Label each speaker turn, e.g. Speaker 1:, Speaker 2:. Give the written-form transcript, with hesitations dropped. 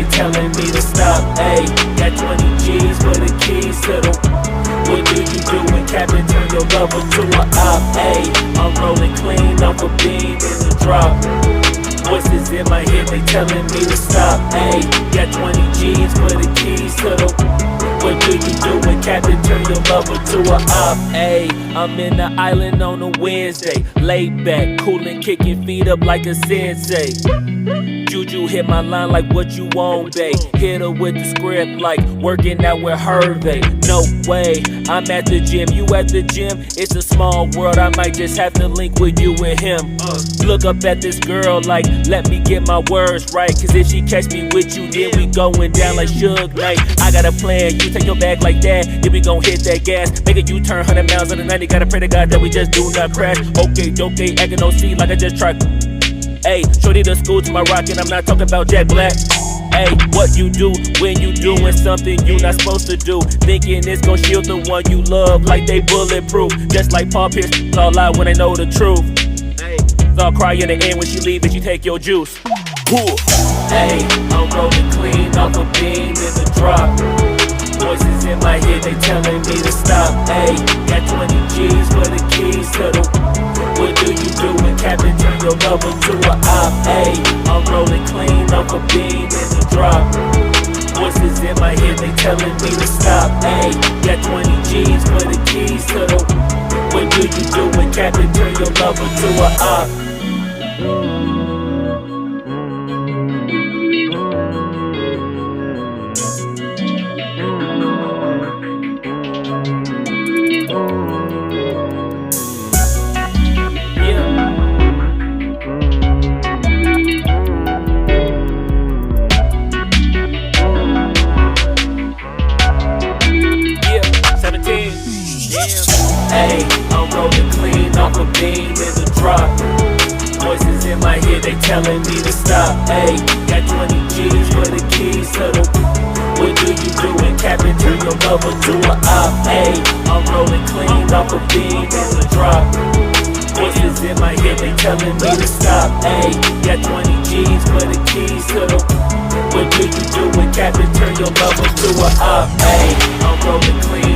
Speaker 1: they telling me to stop. Ayy, got 20 G's for the keys to the. What do you do when Captain turn your lover to a op? Ayy, I'm rolling clean off a beam in the drop. Voices in my head, they telling me to stop. Ayy, got 20 G's for the keys to the. What do you do when Captain turn your lover to a op? Ayy, I'm in the island on a Wednesday, laid back, coolin', kicking feet up like a sensei. Juju hit my line like what you want, babe. Hit her with the script like working out with Hervey. No way, I'm at the gym, you at the gym. It's a small world, I might just have to link with you and him. Look up at this girl like, let me get my words right. Cause if she catch me with you, then we going down like Suge Knight. I got a plan, you take your bag like that, then we gon' hit that gas. Make a U-turn 100 miles on the 90, gotta pray to God that we just do not crash. Okay, acting no C like I just tried. Ayy, shorty the school to my rock and I'm not talking about Jack Black. Ayy, what you do when you doing something you not supposed to do? Thinking it's gon' shield the one you love like they bulletproof. Just like Paul Pierce, all out when they know the truth. Ayy, so I'll cry in the end when she leave and she take your juice. Ayy, I'm rolling clean off a beam in the drop. Voices in my head, they telling me to stop. Ayy, got 20 G's for the keys to the. What do you do when Captain turn your lover to a op? Ayy, I'm rolling clean off a beam in the drop. Voices in my head, they telling me to stop. Ayy, got 20 G's for the keys to the. What do you do when Captain turn your lover to a op? Ayy, I'm rolling clean off a beam in the drop. Voices in my head, they telling me to stop. Ayy, got 20 G's for the keys to the. What do you do when Captain turn your lover to a op? Ayy, I'm rolling clean off a beam in the drop. Voices in my head, they telling me to stop. Ayy, got 20 G's for the keys to the. What do you do when Captain turn your lover to a op? Ayy, I'm rolling clean